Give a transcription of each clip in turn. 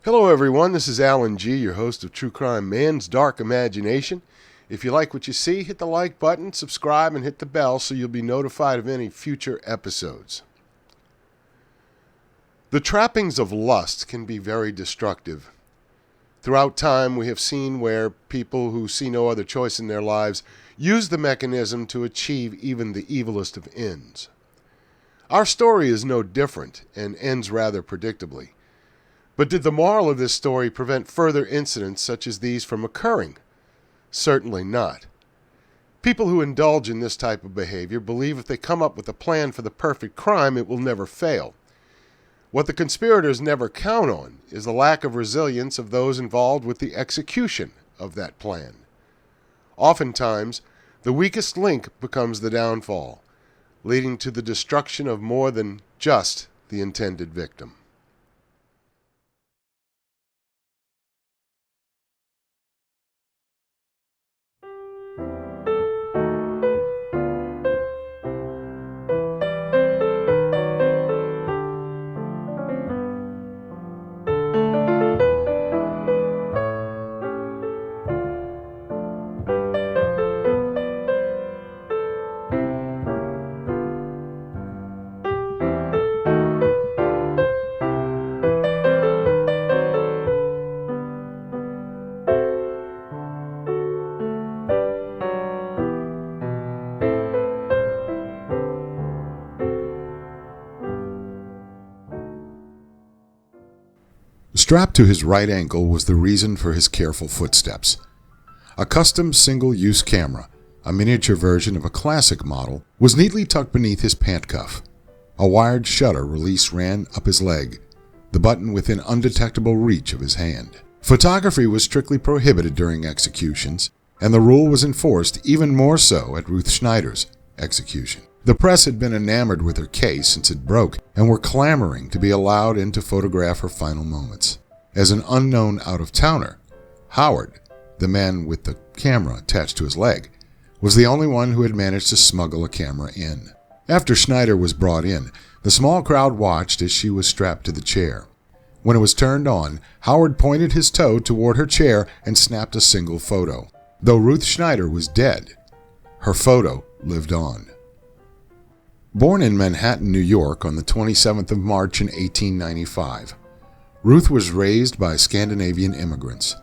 Hello everyone, this is Alan G., your host of True Crime Man's Dark Imagination. If you like what you see, hit the like button, subscribe, and hit the bell so you'll be notified of any future episodes. The trappings of lust can be very destructive. Throughout time, we have seen where people who see no other choice in their lives use the mechanism to achieve even the evilest of ends. Our story is no different and ends rather predictably. But did the moral of this story prevent further incidents such as these from occurring? Certainly not. People who indulge in this type of behavior believe if they come up with a plan for the perfect crime, it will never fail. What the conspirators never count on is the lack of resilience of those involved with the execution of that plan. Oftentimes, the weakest link becomes the downfall, leading to the destruction of more than just the intended victim. Strapped to his right ankle was the reason for his careful footsteps. A custom single-use camera, a miniature version of a classic model, was neatly tucked beneath his pant cuff. A wired shutter release ran up his leg, the button within undetectable reach of his hand. Photography was strictly prohibited during executions, and the rule was enforced even more so at Ruth Snyder's execution. The press had been enamored with her case since it broke and were clamoring to be allowed in to photograph her final moments. As an unknown out-of-towner, Howard, the man with the camera attached to his leg, was the only one who had managed to smuggle a camera in. After Snyder was brought in, the small crowd watched as she was strapped to the chair. When it was turned on, Howard pointed his toe toward her chair and snapped a single photo. Though Ruth Snyder was dead, her photo lived on. Born in Manhattan, New York on the 27th of March in 1895, Ruth was raised by Scandinavian immigrants.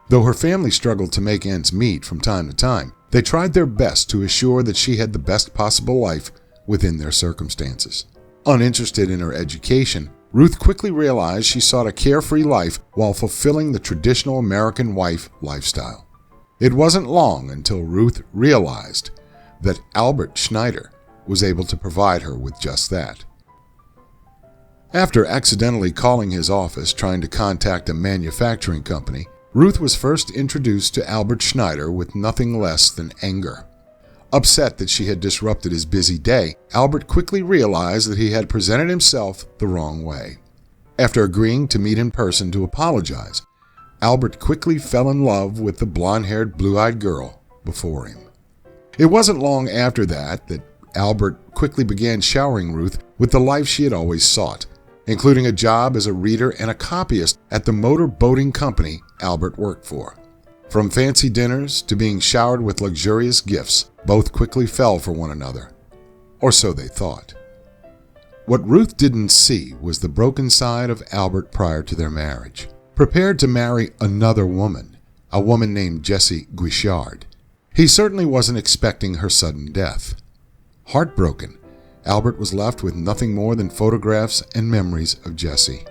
Though her family struggled to make ends meet from time to time, they tried their best to assure that she had the best possible life within their circumstances. Uninterested in her education, Ruth quickly realized she sought a carefree life while fulfilling the traditional American wife lifestyle. It wasn't long until Ruth realized that Albert Snyder was able to provide her with just that. After accidentally calling his office trying to contact a manufacturing company, Ruth was first introduced to Albert Snyder with nothing less than anger. Upset that she had disrupted his busy day, Albert quickly realized that he had presented himself the wrong way. After agreeing to meet in person to apologize, Albert quickly fell in love with the blonde-haired, blue-eyed girl before him. It wasn't long after that Albert quickly began showering Ruth with the life she had always sought, including a job as a reader and a copyist at the motor boating company Albert worked for. From fancy dinners to being showered with luxurious gifts, both quickly fell for one another. Or so they thought. What Ruth didn't see was the broken side of Albert prior to their marriage. Prepared to marry another woman, a woman named Jessie Guichard, he certainly wasn't expecting her sudden death. Heartbroken, Albert was left with nothing more than photographs and memories of Jessie.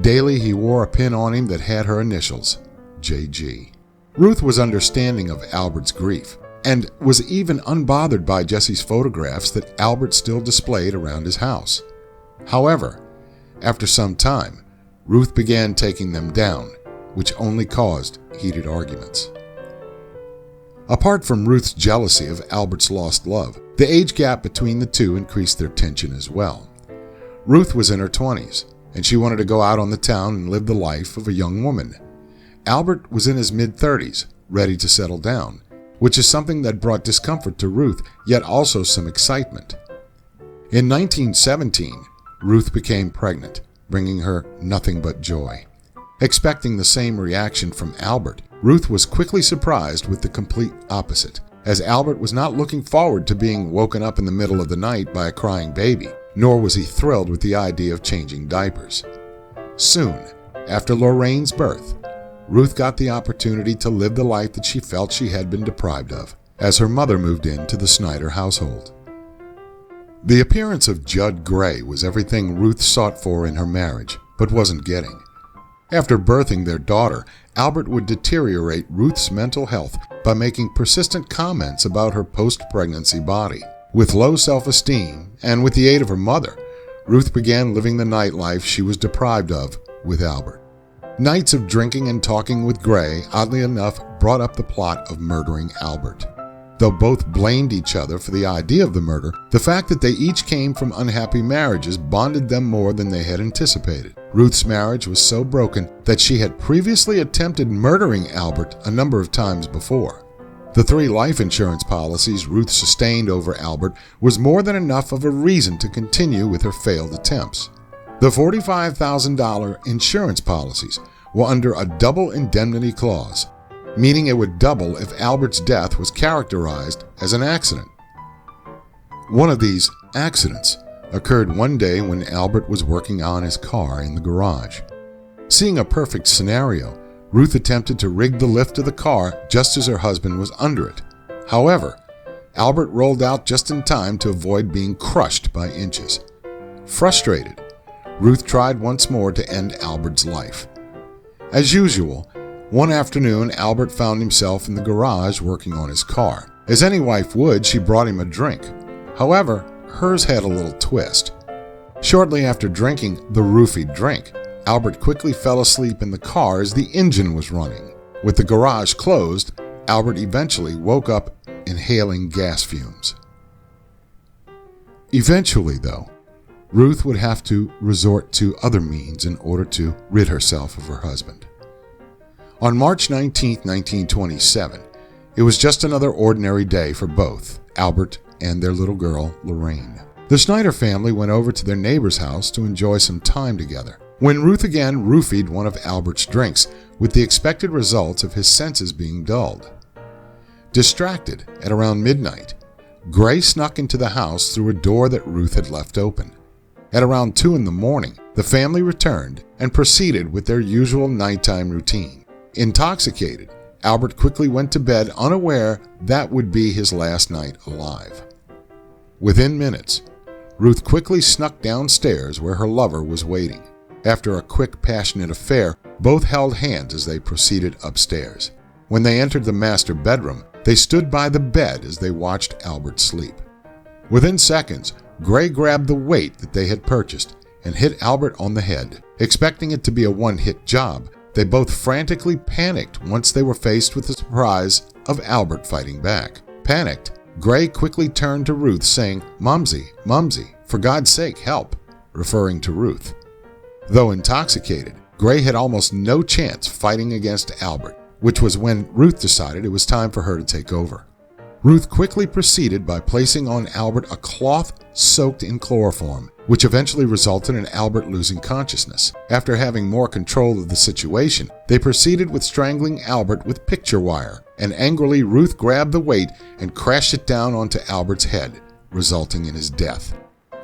Daily he wore a pin on him that had her initials, JG. Ruth was understanding of Albert's grief, and was even unbothered by Jessie's photographs that Albert still displayed around his house. However, after some time, Ruth began taking them down, which only caused heated arguments. Apart from Ruth's jealousy of Albert's lost love, the age gap between the two increased their tension as well. Ruth was in her 20s, and she wanted to go out on the town and live the life of a young woman. Albert was in his mid-30s, ready to settle down, which is something that brought discomfort to Ruth, yet also some excitement. In 1917, Ruth became pregnant, bringing her nothing but joy. Expecting the same reaction from Albert, Ruth was quickly surprised with the complete opposite, as Albert was not looking forward to being woken up in the middle of the night by a crying baby, nor was he thrilled with the idea of changing diapers. Soon, after Lorraine's birth, Ruth got the opportunity to live the life that she felt she had been deprived of, as her mother moved into the Snyder household. The appearance of Judd Gray was everything Ruth sought for in her marriage, but wasn't getting. After birthing their daughter, Albert would deteriorate Ruth's mental health by making persistent comments about her post-pregnancy body. With low self-esteem, and with the aid of her mother, Ruth began living the nightlife she was deprived of with Albert. Nights of drinking and talking with Gray, oddly enough, brought up the plot of murdering Albert. Though both blamed each other for the idea of the murder, the fact that they each came from unhappy marriages bonded them more than they had anticipated. Ruth's marriage was so broken that she had previously attempted murdering Albert a number of times before. The 3 life insurance policies Ruth sustained over Albert was more than enough of a reason to continue with her failed attempts. The $45,000 insurance policies were under a double indemnity clause, meaning it would double if Albert's death was characterized as an accident. One of these accidents occurred one day when Albert was working on his car in the garage. Seeing a perfect scenario, Ruth attempted to rig the lift of the car just as her husband was under it. However, Albert rolled out just in time to avoid being crushed by inches. Frustrated, Ruth tried once more to end Albert's life. As usual, one afternoon, Albert found himself in the garage working on his car. As any wife would, she brought him a drink. However, hers had a little twist. Shortly after drinking the roofied drink, Albert quickly fell asleep in the car as the engine was running. With the garage closed, Albert eventually woke up inhaling gas fumes. Eventually, though, Ruth would have to resort to other means in order to rid herself of her husband. On March 19, 1927, it was just another ordinary day for both Albert and their little girl, Lorraine. The Snyder family went over to their neighbor's house to enjoy some time together, when Ruth again roofied one of Albert's drinks, with the expected results of his senses being dulled. Distracted at around midnight, Gray snuck into the house through a door that Ruth had left open. At around 2 in the morning, the family returned and proceeded with their usual nighttime routine. Intoxicated, Albert quickly went to bed, unaware that would be his last night alive. Within minutes, Ruth quickly snuck downstairs where her lover was waiting. After a quick, passionate affair, both held hands as they proceeded upstairs. When they entered the master bedroom, they stood by the bed as they watched Albert sleep. Within seconds, Gray grabbed the weight that they had purchased and hit Albert on the head. Expecting it to be a one-hit job, they both frantically panicked once they were faced with the surprise of Albert fighting back. Panicked, Gray quickly turned to Ruth, saying, "Mumsy, Mumsy, for God's sake, help," referring to Ruth. Though intoxicated, Gray had almost no chance fighting against Albert, which was when Ruth decided it was time for her to take over. Ruth quickly proceeded by placing on Albert a cloth soaked in chloroform, which eventually resulted in Albert losing consciousness. After having more control of the situation, they proceeded with strangling Albert with picture wire, and angrily Ruth grabbed the weight and crashed it down onto Albert's head, resulting in his death.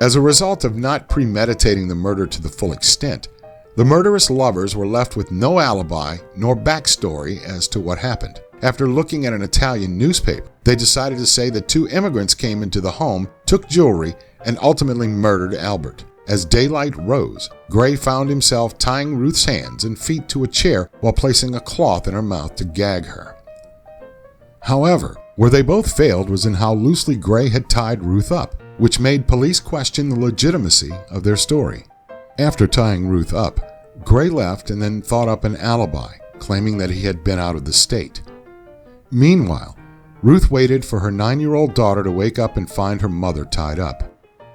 As a result of not premeditating the murder to the full extent, the murderous lovers were left with no alibi nor backstory as to what happened. After looking at an Italian newspaper, they decided to say that 2 immigrants came into the home, took jewelry, and ultimately murdered Albert. As daylight rose, Gray found himself tying Ruth's hands and feet to a chair while placing a cloth in her mouth to gag her. However, where they both failed was in how loosely Gray had tied Ruth up, which made police question the legitimacy of their story. After tying Ruth up, Gray left and then thought up an alibi, claiming that he had been out of the state. Meanwhile, Ruth waited for her 9-year-old daughter to wake up and find her mother tied up.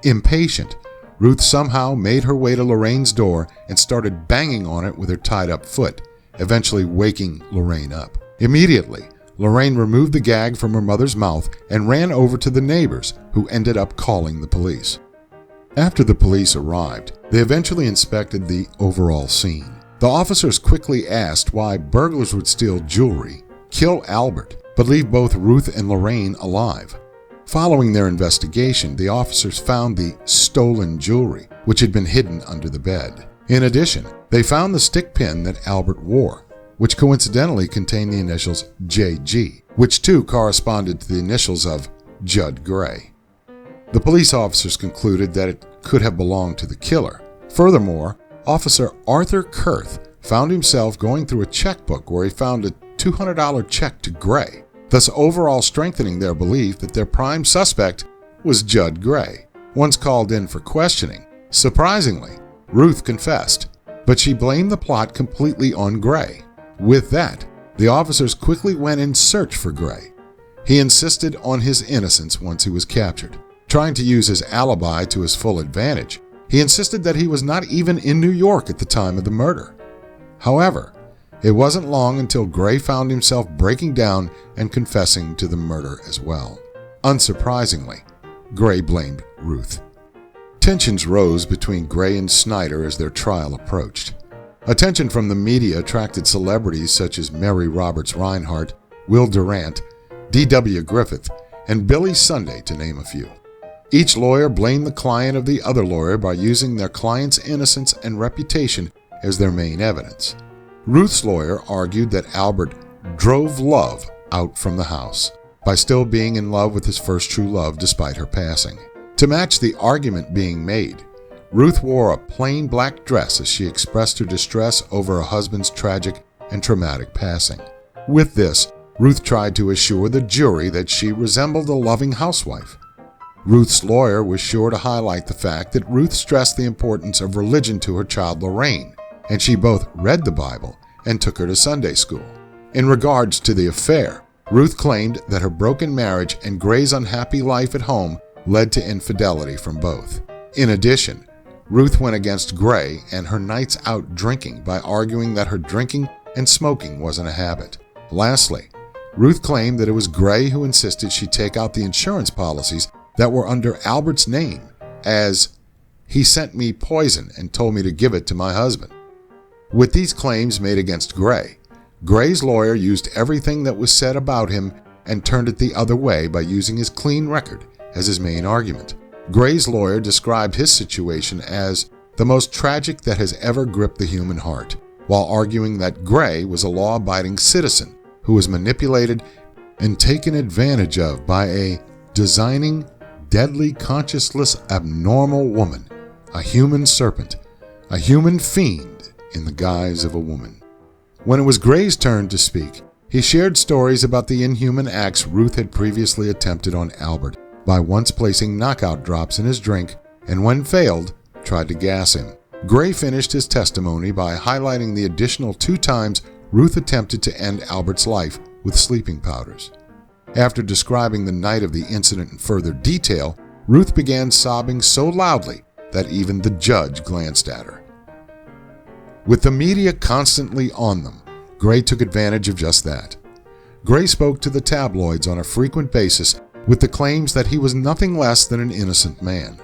Impatient, Ruth somehow made her way to Lorraine's door and started banging on it with her tied-up foot, eventually waking Lorraine up. Immediately, Lorraine removed the gag from her mother's mouth and ran over to the neighbors, who ended up calling the police. After the police arrived, they eventually inspected the overall scene. The officers quickly asked why burglars would steal jewelry, kill Albert, but leave both Ruth and Lorraine alive. Following their investigation, the officers found the stolen jewelry, which had been hidden under the bed. In addition, they found the stick pin that Albert wore, which coincidentally contained the initials JG, which too corresponded to the initials of Judd Gray. The police officers concluded that it could have belonged to the killer. Furthermore, Officer Arthur Kurth found himself going through a checkbook where he found a $200 check to Gray, thus overall strengthening their belief that their prime suspect was Judd Gray. Once called in for questioning, surprisingly, Ruth confessed, but she blamed the plot completely on Gray. With that, the officers quickly went in search for Gray. He insisted on his innocence once he was captured, trying to use his alibi to his full advantage. He insisted that he was not even in New York at the time of the murder. However, it wasn't long until Gray found himself breaking down and confessing to the murder as well. Unsurprisingly, Gray blamed Ruth. Tensions rose between Gray and Snyder as their trial approached. Attention from the media attracted celebrities such as Mary Roberts Reinhardt, Will Durant, D.W. Griffith, and Billy Sunday, to name a few. Each lawyer blamed the client of the other lawyer by using their client's innocence and reputation as their main evidence. Ruth's lawyer argued that Albert drove love out from the house by still being in love with his first true love despite her passing. To match the argument being made, Ruth wore a plain black dress as she expressed her distress over her husband's tragic and traumatic passing. With this, Ruth tried to assure the jury that she resembled a loving housewife. Ruth's lawyer was sure to highlight the fact that Ruth stressed the importance of religion to her child Lorraine, and she both read the Bible and took her to Sunday school. In regards to the affair, Ruth claimed that her broken marriage and Gray's unhappy life at home led to infidelity from both. In addition, Ruth went against Gray and her nights out drinking by arguing that her drinking and smoking wasn't a habit. Lastly, Ruth claimed that it was Gray who insisted she take out the insurance policies that were under Albert's name, as he sent me poison and told me to give it to my husband. With these claims made against Gray, Gray's lawyer used everything that was said about him and turned it the other way by using his clean record as his main argument. Gray's lawyer described his situation as the most tragic that has ever gripped the human heart, while arguing that Gray was a law-abiding citizen who was manipulated and taken advantage of by a designing, deadly, conscienceless, abnormal woman, a human serpent, a human fiend in the guise of a woman. When it was Gray's turn to speak, he shared stories about the inhuman acts Ruth had previously attempted on Albert by once placing knockout drops in his drink and, when failed, tried to gas him. Gray finished his testimony by highlighting the additional 2 times Ruth attempted to end Albert's life with sleeping powders. After describing the night of the incident in further detail, Ruth began sobbing so loudly that even the judge glanced at her. With the media constantly on them, Gray took advantage of just that. Gray spoke to the tabloids on a frequent basis with the claims that he was nothing less than an innocent man.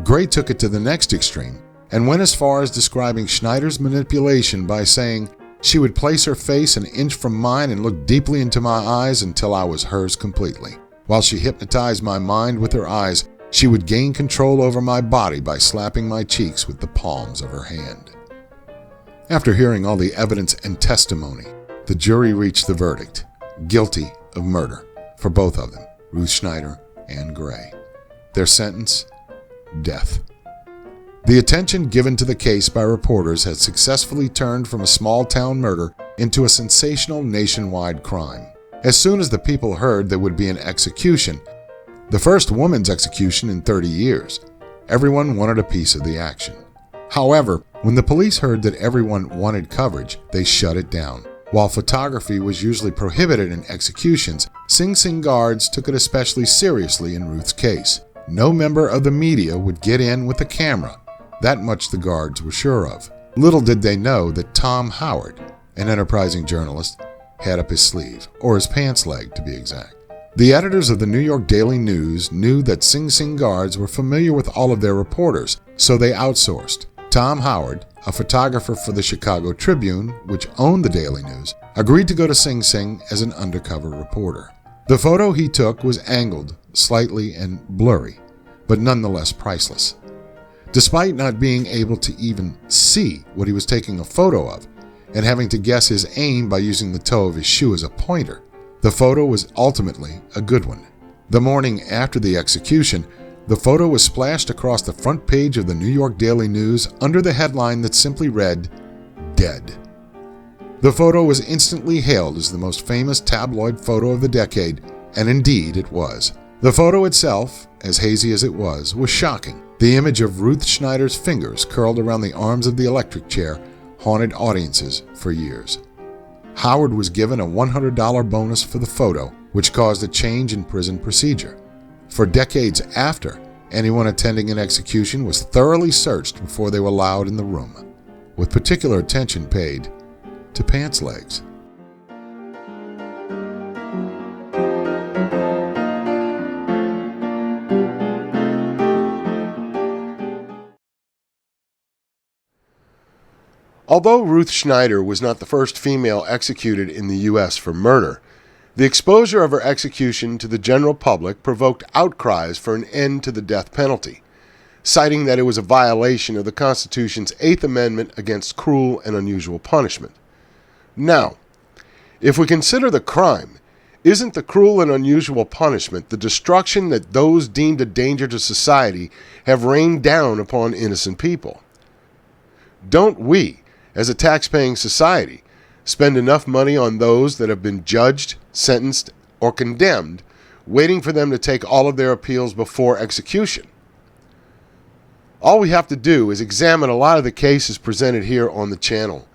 Gray took it to the next extreme and went as far as describing Snyder's manipulation by saying, "She would place her face an inch from mine and look deeply into my eyes until I was hers completely. While she hypnotized my mind with her eyes, she would gain control over my body by slapping my cheeks with the palms of her hand." After hearing all the evidence and testimony, the jury reached the verdict, guilty of murder for both of them, Ruth Snyder and Gray. Their sentence, death. The attention given to the case by reporters had successfully turned from a small-town murder into a sensational nationwide crime. As soon as the people heard there would be an execution, the first woman's execution in 30 years, everyone wanted a piece of the action. However, when the police heard that everyone wanted coverage, they shut it down. While photography was usually prohibited in executions, Sing Sing guards took it especially seriously in Ruth's case. No member of the media would get in with a camera. That much the guards were sure of. Little did they know that Tom Howard, an enterprising journalist, had up his sleeve, or his pants leg to be exact. The editors of the New York Daily News knew that Sing Sing guards were familiar with all of their reporters, so they outsourced. Tom Howard, a photographer for the Chicago Tribune, which owned the Daily News, agreed to go to Sing Sing as an undercover reporter. The photo he took was angled, slightly, and blurry, but nonetheless priceless. Despite not being able to even see what he was taking a photo of, and having to guess his aim by using the toe of his shoe as a pointer, the photo was ultimately a good one. The morning after the execution, the photo was splashed across the front page of the New York Daily News under the headline that simply read, "Dead." The photo was instantly hailed as the most famous tabloid photo of the decade, and indeed it was. The photo itself, as hazy as it was shocking. The image of Ruth Snyder's fingers curled around the arms of the electric chair haunted audiences for years. Howard was given a $100 bonus for the photo, which caused a change in prison procedure. For decades after, anyone attending an execution was thoroughly searched before they were allowed in the room, with particular attention paid to pants legs. Although Ruth Snyder was not the first female executed in the U.S. for murder, the exposure of her execution to the general public provoked outcries for an end to the death penalty, citing that it was a violation of the Constitution's 8th Amendment against cruel and unusual punishment. Now, if we consider the crime, isn't the cruel and unusual punishment the destruction that those deemed a danger to society have rained down upon innocent people? Don't we, as a tax-paying society, spend enough money on those that have been judged, sentenced, or condemned, waiting for them to take all of their appeals before execution? All we have to do is examine a lot of the cases presented here on the channel.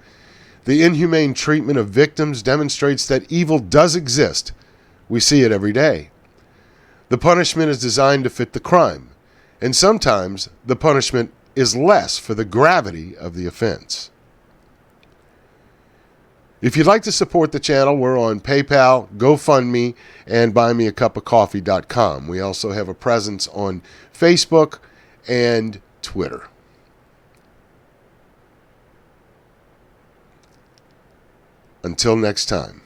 The inhumane treatment of victims demonstrates that evil does exist. We see it every day. The punishment is designed to fit the crime, and sometimes the punishment is less for the gravity of the offense. If you'd like to support the channel, we're on PayPal, GoFundMe, and BuyMeACupOfCoffee.com. We also have a presence on Facebook and Twitter. Until next time.